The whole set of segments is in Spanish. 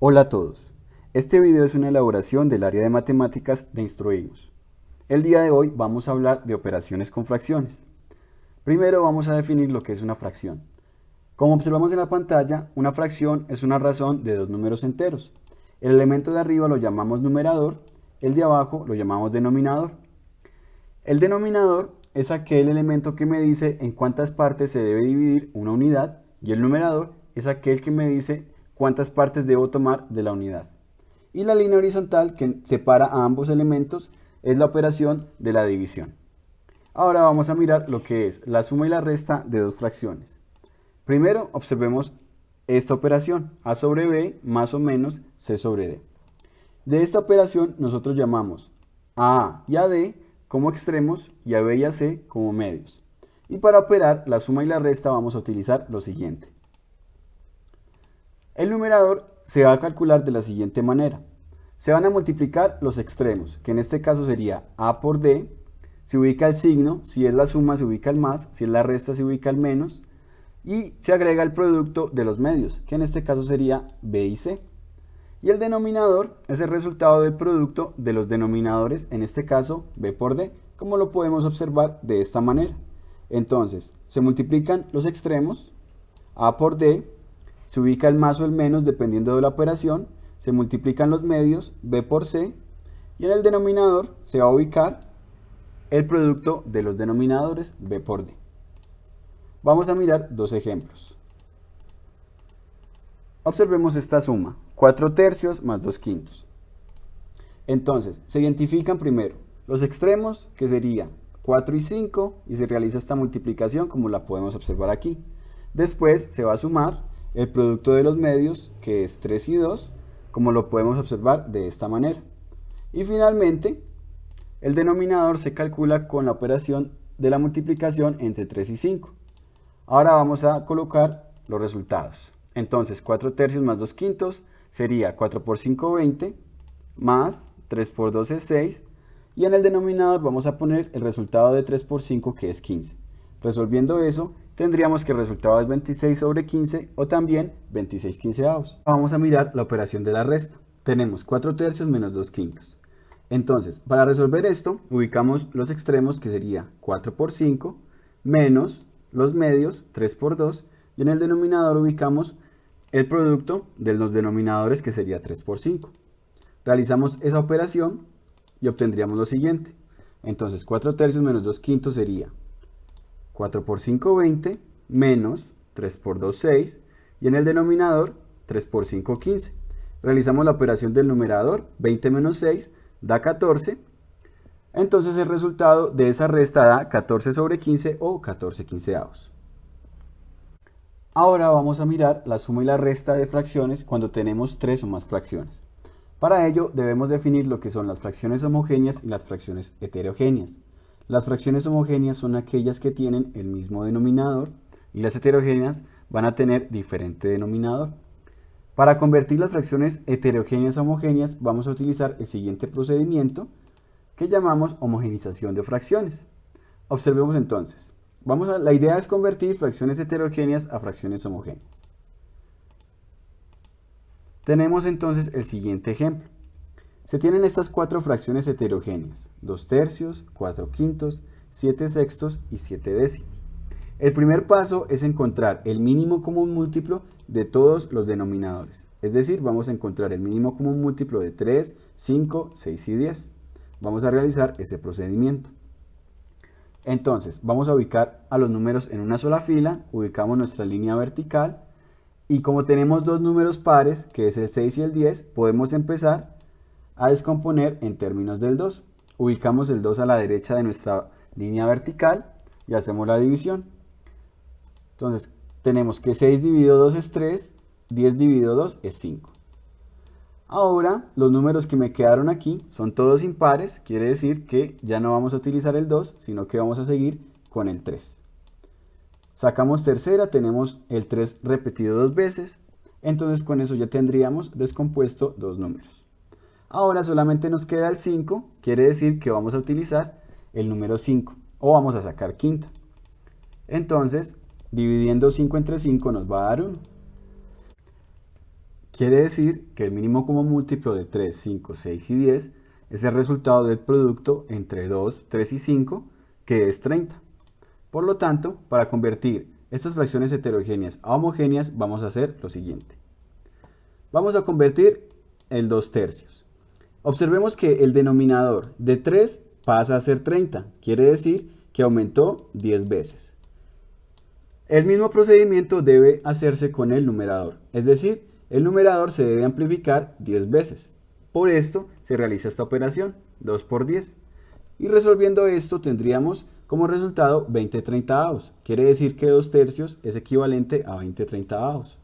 Hola a todos. Este video es una elaboración del área de matemáticas de Instruimos. El día de hoy vamos a hablar de operaciones con fracciones. Primero vamos a definir lo que es una fracción. Como observamos en la pantalla, una fracción es una razón de dos números enteros. El elemento de arriba lo llamamos numerador, el de abajo lo llamamos denominador. El denominador es aquel elemento que me dice en cuántas partes se debe dividir una unidad y el numerador es aquel que me dice cuántas partes debo tomar de la unidad. Y la línea horizontal que separa a ambos elementos es la operación de la división. Ahora vamos a mirar lo que es la suma y la resta de dos fracciones. Primero observemos esta operación, a sobre b más o menos c sobre d. De esta operación nosotros llamamos a y a d como extremos y a b y a c como medios. Y para operar la suma y la resta vamos a utilizar lo siguiente. El numerador se va a calcular de la siguiente manera. Se van a multiplicar los extremos, que en este caso sería a por d, se ubica el signo, si es la suma se ubica el más, si es la resta se ubica el menos, y se agrega el producto de los medios, que en este caso sería b y c. Y el denominador es el resultado del producto de los denominadores, en este caso b por d, como lo podemos observar de esta manera. Entonces, se multiplican los extremos, a por d, se ubica el más o el menos dependiendo de la operación, se multiplican los medios, b por c, y en el denominador se va a ubicar el producto de los denominadores, b por d. Vamos a mirar dos ejemplos. Observemos esta suma, 4 tercios más 2 quintos. Entonces, se identifican primero los extremos, que serían 4 y 5, y se realiza esta multiplicación como la podemos observar aquí. Después se va a sumar el producto de los medios, que es 3 y 2, como lo podemos observar de esta manera. Y finalmente, el denominador se calcula con la operación de la multiplicación entre 3 y 5. Ahora vamos a colocar los resultados. Entonces, 4 tercios más 2 quintos sería 4 por 5, 20, más 3 por 2 es 6, y en el denominador vamos a poner el resultado de 3 por 5, que es 15. Resolviendo eso, tendríamos que el resultado es 26 sobre 15 o también 26 quinceavos. Vamos a mirar la operación de la resta. Tenemos 4 tercios menos 2 quintos. Entonces, para resolver esto, ubicamos los extremos, que sería 4 por 5, menos los medios, 3 por 2, y en el denominador ubicamos el producto de los denominadores, que sería 3 por 5. Realizamos esa operación y obtendríamos lo siguiente. Entonces, 4 tercios menos 2 quintos sería 4 por 5, 20, menos 3 por 2, 6, y en el denominador 3 por 5, 15. Realizamos la operación del numerador, 20 menos 6 da 14, entonces el resultado de esa resta da 14 sobre 15 o 14 quinceavos. Ahora vamos a mirar la suma y la resta de fracciones cuando tenemos 3 o más fracciones. Para ello debemos definir lo que son las fracciones homogéneas y las fracciones heterogéneas. Las fracciones homogéneas son aquellas que tienen el mismo denominador y las heterogéneas van a tener diferente denominador. Para convertir las fracciones heterogéneas a homogéneas vamos a utilizar el siguiente procedimiento que llamamos homogenización de fracciones. Observemos entonces. La idea es convertir fracciones heterogéneas a fracciones homogéneas. Tenemos entonces el siguiente ejemplo. Se tienen estas cuatro fracciones heterogéneas, 2 tercios, 4 quintos, 7 sextos y 7 décimos. El primer paso es encontrar el mínimo común múltiplo de todos los denominadores. Es decir, vamos a encontrar el mínimo común múltiplo de 3, 5, 6 y 10. Vamos a realizar ese procedimiento. Entonces, vamos a ubicar a los números en una sola fila, ubicamos nuestra línea vertical y como tenemos dos números pares, que es el 6 y el 10, podemos empezar a descomponer en términos del 2. Ubicamos el 2 a la derecha de nuestra línea vertical y hacemos la división. Entonces, tenemos que 6 dividido 2 es 3, 10 dividido 2 es 5. Ahora, los números que me quedaron aquí son todos impares, quiere decir que ya no vamos a utilizar el 2, sino que vamos a seguir con el 3. Sacamos tercera, tenemos el 3 repetido dos veces, entonces con eso ya tendríamos descompuesto dos números. Ahora solamente nos queda el 5, quiere decir que vamos a utilizar el número 5, o vamos a sacar quinta. Entonces, dividiendo 5 entre 5 nos va a dar 1. Quiere decir que el mínimo común múltiplo de 3, 5, 6 y 10 es el resultado del producto entre 2, 3 y 5, que es 30. Por lo tanto, para convertir estas fracciones heterogéneas a homogéneas, vamos a hacer lo siguiente. Vamos a convertir el 2 tercios. Observemos que el denominador de 3 pasa a ser 30, quiere decir que aumentó 10 veces. El mismo procedimiento debe hacerse con el numerador, es decir, el numerador se debe amplificar 10 veces. Por esto se realiza esta operación, 2 por 10. Y resolviendo esto tendríamos como resultado 20 treintaavos. Quiere decir que 2 tercios es equivalente a 20 treintaavos.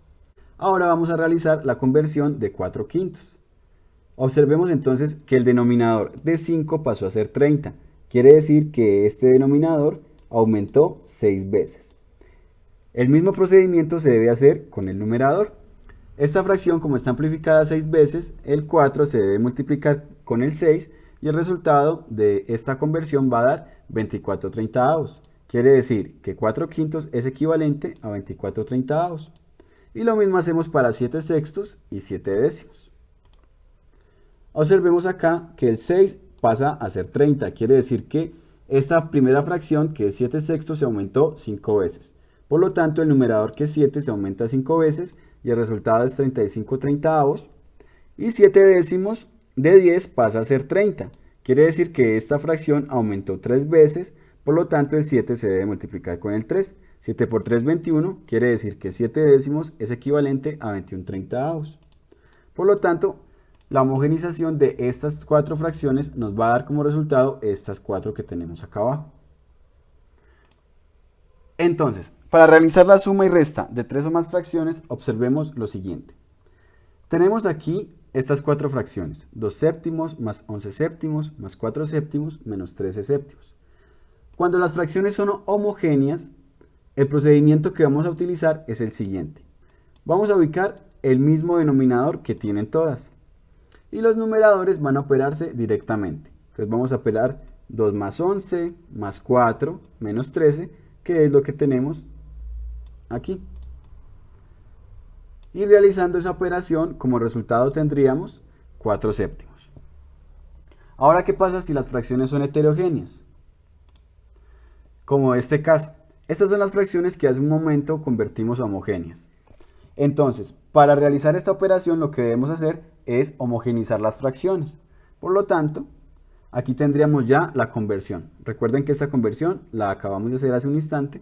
Ahora vamos a realizar la conversión de 4 quintos. Observemos entonces que el denominador de 5 pasó a ser 30. Quiere decir que este denominador aumentó 6 veces. El mismo procedimiento se debe hacer con el numerador. Esta fracción, como está amplificada 6 veces, el 4 se debe multiplicar con el 6 y el resultado de esta conversión va a dar 24 treintaavos. Quiere decir que 4 quintos es equivalente a 24 treintaavos. Y lo mismo hacemos para 7 sextos y 7 décimos. Observemos acá que el 6 pasa a ser 30. Quiere decir que esta primera fracción, que es 7 sextos, se aumentó 5 veces. Por lo tanto, el numerador, que es 7, se aumenta 5 veces y el resultado es 35 treintaavos. Y 7 décimos de 10 pasa a ser 30. Quiere decir que esta fracción aumentó 3 veces, por lo tanto el 7 se debe multiplicar con el 3. 7 por 3, 21, quiere decir que 7 décimos es equivalente a 21 treintaavos. Por lo tanto, la homogenización de estas 4 fracciones nos va a dar como resultado estas 4 que tenemos acá abajo. Entonces, para realizar la suma y resta de 3 o más fracciones, observemos lo siguiente. Tenemos aquí estas 4 fracciones, 2 séptimos más 11 séptimos más 4 séptimos menos 13 séptimos. Cuando las fracciones son homogéneas, el procedimiento que vamos a utilizar es el siguiente. Vamos a ubicar el mismo denominador que tienen todas. Y los numeradores van a operarse directamente. Entonces vamos a operar 2 más 11 más 4 menos 13, que es lo que tenemos aquí. Y realizando esa operación, como resultado tendríamos 4 séptimos. Ahora, ¿qué pasa si las fracciones son heterogéneas? Como este caso. Estas son las fracciones que hace un momento convertimos a homogéneas. Entonces, para realizar esta operación lo que debemos hacer es homogeneizar las fracciones. Por lo tanto, aquí tendríamos ya la conversión. Recuerden que esta conversión la acabamos de hacer hace un instante.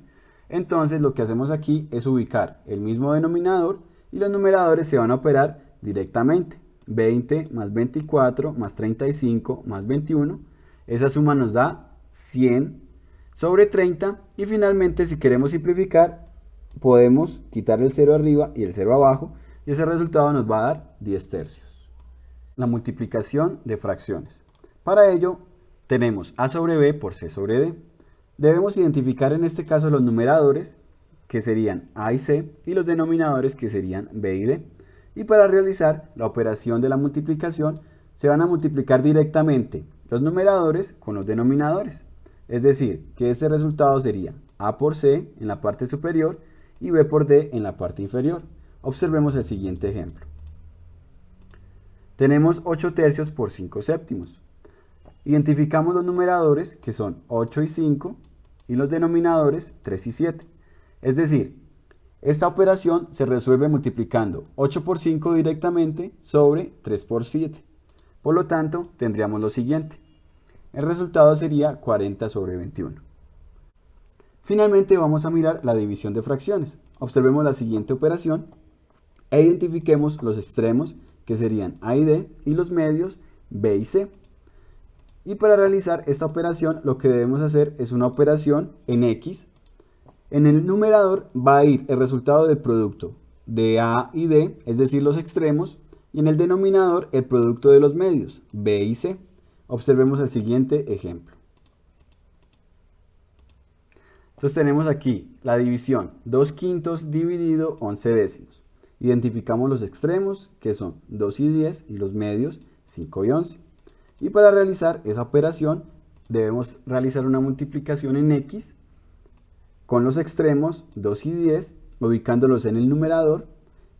Entonces lo que hacemos aquí es ubicar el mismo denominador y los numeradores se van a operar directamente. 20 más 24 más 35 más 21. Esa suma nos da 100 sobre 30. Y finalmente, si queremos simplificar, podemos quitar el 0 arriba y el 0 abajo. Y ese resultado nos va a dar 10 tercios. La multiplicación de fracciones. Para ello tenemos a sobre b por c sobre d. Debemos identificar en este caso los numeradores, que serían a y c, y los denominadores, que serían b y d. Y para realizar la operación de la multiplicación, se van a multiplicar directamente los numeradores con los denominadores. Es decir, que este resultado sería a por c en la parte superior y b por d en la parte inferior. Observemos el siguiente ejemplo. Tenemos 8 tercios por 5 séptimos. Identificamos los numeradores, que son 8 y 5, y los denominadores 3 y 7. Es decir, esta operación se resuelve multiplicando 8 por 5 directamente sobre 3 por 7. Por lo tanto, tendríamos lo siguiente. El resultado sería 40 sobre 21. Finalmente vamos a mirar la división de fracciones. Observemos la siguiente operación e identifiquemos los extremos, que serían a y d, y los medios b y c. Y para realizar esta operación lo que debemos hacer es una operación en x. En el numerador va a ir el resultado del producto de a y d, es decir, los extremos, y en el denominador el producto de los medios, b y c. Observemos el siguiente ejemplo. Entonces tenemos aquí la división 2 quintos dividido 11 décimos. Identificamos los extremos, que son 2 y 10, y los medios 5 y 11. Y para realizar esa operación debemos realizar una multiplicación en x con los extremos 2 y 10, ubicándolos en el numerador,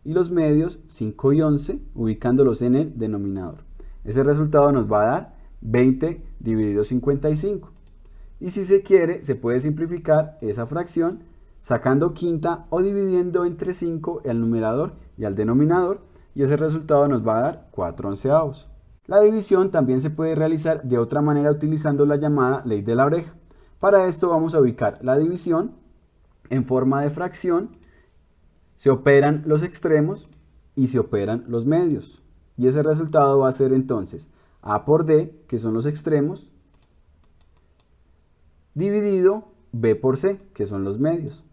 y los medios 5 y 11, ubicándolos en el denominador. Ese resultado nos va a dar 20 dividido 55. Y si se quiere, se puede simplificar esa fracción sacando quinta o dividiendo entre 5 al numerador y al denominador, y ese resultado nos va a dar 4 onceavos. La división también se puede realizar de otra manera utilizando la llamada ley de la oreja. Para esto vamos a ubicar la división en forma de fracción, se operan los extremos y se operan los medios. Y ese resultado va a ser entonces A por D, que son los extremos, dividido B por C, que son los medios.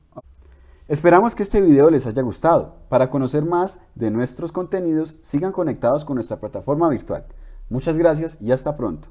Esperamos que este video les haya gustado. Para conocer más de nuestros contenidos, sigan conectados con nuestra plataforma virtual. Muchas gracias y hasta pronto.